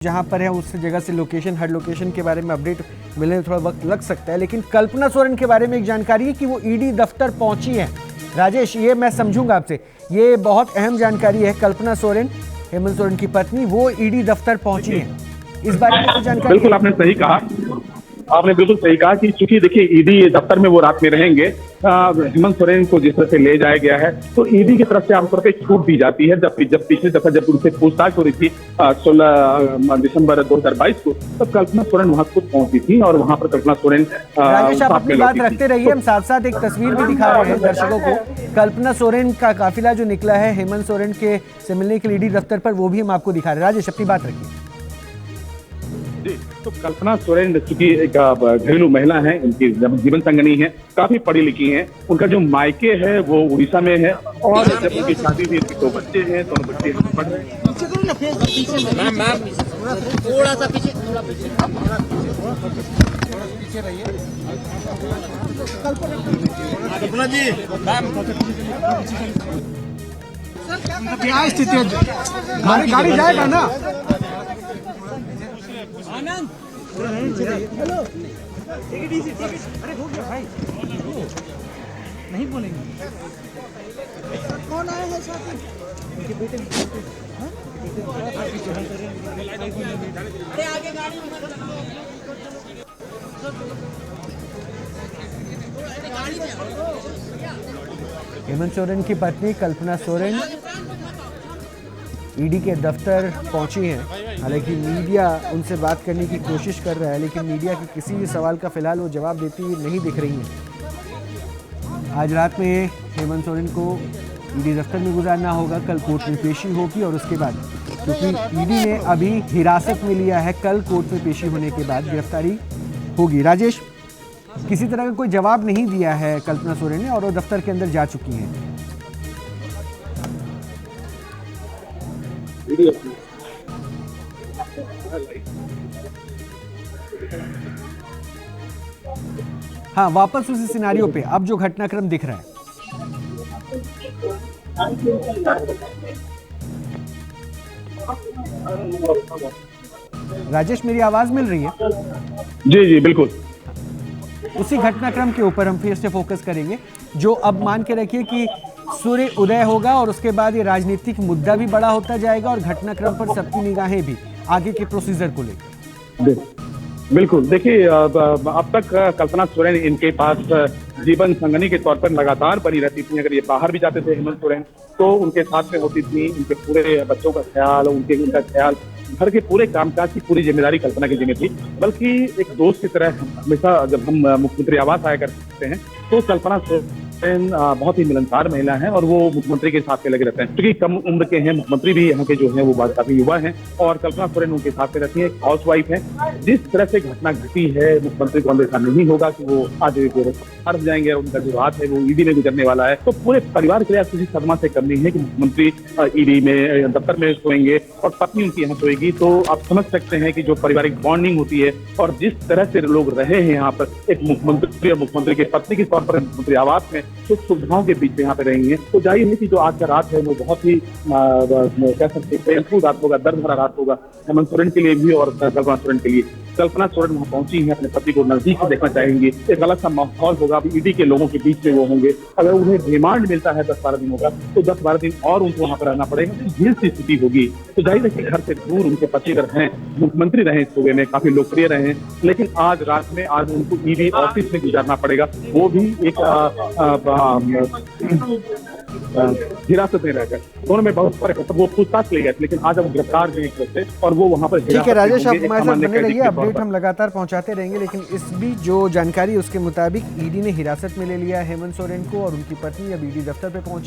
जहां पर है उस जगह से लोकेशन, हर लोकेशन के बारे में अपडेट मिलने में थोड़ा वक्त लग सकता है, लेकिन कल्पना सोरेन के बारे में एक जानकारी है कि वो ईडी दफ्तर पहुंची है। राजेश, ये मैं समझूंगा आपसे, ये बहुत अहम जानकारी है। कल्पना सोरेन, हेमंत सोरेन की पत्नी, वो ईडी दफ्तर पहुंची है, इस बारे में जानकारी। बिल्कुल आपने सही कहा, आपने बिल्कुल सही कहा कि चूंकि देखिए ईडी दफ्तर में वो रात में रहेंगे, हेमंत सोरेन को जिस तरह से ले जाया गया है तो ईडी की तरफ से आमतौर पर छूट दी जाती है। जब पिछले दफा जब उनसे पूछताछ हो रही थी 16 दिसंबर 2022 को, तब कल्पना सोरेन वहां खुद पहुंची थी और वहां पर कल्पना सोरेन राजेश, आप अपनी बात रखते रहिए, हम साथ साथ एक तस्वीर भी दिखा रहे हैं दर्शकों को। कल्पना सोरेन का काफिला जो निकला है हेमंत सोरेन के से मिलने के लिए ईडी दफ्तर पर, वो भी हम आपको दिखा रहे हैं। राजेश, अपनी बात रखिए। जी, तो कल्पना सोरेन चूंकि एक घरेलू महिला है, इनकी जीवन संगनी है, काफी पढ़ी लिखी हैं। उनका जो मायके है वो उड़ीसा में है और जब उनकी शादी थी, इनके 2 बच्चे हैं, दोनों बच्चे पढ़ रहे हैं। थोड़ा सा पीछे रहिए। कल्पना जी, क्या स्थिति है? गाड़ी जाएगा ना? आनंद, हेलो, अरे हो गया भाई, नहीं बोलेंगे। कौन आया है साथ में? उनके बेटे, अरे आगे गाड़ी में हेमंत सोरेन की पत्नी कल्पना सोरेन ईडी के दफ्तर पहुंची हैं। हालांकि मीडिया उनसे बात करने की कोशिश कर रहा है, लेकिन मीडिया के किसी भी सवाल का फिलहाल वो जवाब देती हुई नहीं दिख रही हैं। आज रात में हेमंत सोरेन को ईडी दफ्तर में गुजारना होगा, कल कोर्ट में पेशी होगी और उसके बाद, क्योंकि ईडी ने अभी हिरासत में लिया है, कल कोर्ट में पेशी होने के बाद गिरफ्तारी होगी। राजेश, किसी तरह का कोई जवाब नहीं दिया है कल्पना सोरेन ने और वो दफ्तर के अंदर जा चुकी हैं। हाँ, वापस उसी सिनारियो पे अब जो घटनाक्रम दिख रहा है। राजेश, मेरी आवाज मिल रही है? जी जी बिल्कुल। उसी घटनाक्रम के ऊपर हम फिर से फोकस करेंगे, जो अब मान के रखिए कि सूर्य उदय होगा और उसके बाद ये राजनीतिक मुद्दा भी बड़ा होता जाएगा और घटनाक्रम पर सबकी निगाहें भी आगे के प्रोसीजर को लेकर। बिल्कुल, देखिए अब तक कल्पना सोरेन इनके पास जीवन संगनी के तौर पर लगातार बनी रहती थी। अगर ये बाहर भी जाते थे हेमंत सोरेन तो उनके साथ में होती थी, उनके पूरे बच्चों का ख्याल, उनका ख्याल, घर के पूरे कामकाज की पूरी जिम्मेदारी कल्पना की जिम्मे थी। बल्कि एक दोस्त की तरह हमेशा जब हम मुख्यमंत्री आवास आया करते हैं तो कल्पना सोरेन बहुत ही मिलनसार महिला है और वो मुख्यमंत्री के साथ में लगे रहते हैं। क्योंकि कम उम्र के हैं, मुख्यमंत्री भी यहाँ के जो है वो काफी युवा हैं और कल्पना सोरेन उनके साथ में रहती है, एक हाउस वाइफ है। जिस तरह से घटना घटी है, मुख्यमंत्री को अंदेशा नहीं होगा कि वो आज गिरफ्तार हो जाएंगे और उनका जो रात है वो ईडी में गुजरने वाला है। तो पूरे परिवार के लिए किसी सदमा से करनी है कि मुख्यमंत्री ईडी में दफ्तर में सोएंगे और पत्नी उनकी यहाँ सोएगी। तो आप समझ सकते हैं कि जो पारिवारिक बॉन्डिंग होती है और जिस तरह से लोग रहे हैं यहाँ पर, एक मुख्यमंत्री और मुख्यमंत्री के पत्नी के तौर पर मुख्यमंत्री आवास में सुख सुविधाओं के बीच में यहाँ पे रहेंगे। तो जाहिर है कि जो आज का रात है वो बहुत ही कह सकते हैं पेनफुल रात होगा, दर्द भरा रात होगा हेमंत सोरेन के लिए भी और कल्पना सोरेन के लिए। कल्पना सोरेन वहाँ पहुंची है, अपने पति को नजदीक से देखना चाहेंगी। एक अलग सा माहौल होगा, अभी ईडी के लोगों के बीच में वो होंगे। अगर उन्हें रिमांड मिलता है 10-12 दिनों का तो 10-12 दिन और उनको वहाँ पर रहना पड़ेगा, जेल की स्थिति होगी। तो जाहिर है कि घर से दूर उनके पति अगर हैं, मुख्यमंत्री रहे सूबे में, काफी लोकप्रिय रहे, लेकिन आज रात में आज उनको ईडी ऑफिस में गुजारना पड़ेगा, वो भी एक हिरासत में रहकर। दोनों में बहुत फर्क है। वो पूछताछ ले गए लेकिन आज अब गिरफ्तार हुए एक तरह से और वो वहाँ पर। ठीक है राजेश, आप हमारे साथ बने रहिए, अपडेट हम लगातार पहुंचाते रहेंगे। लेकिन इस बीच जो जानकारी उसके मुताबिक ईडी ने हिरासत में ले लिया हेमंत सोरेन को और उनकी पत्नी अब ईडी दफ्तर पे पहुंची।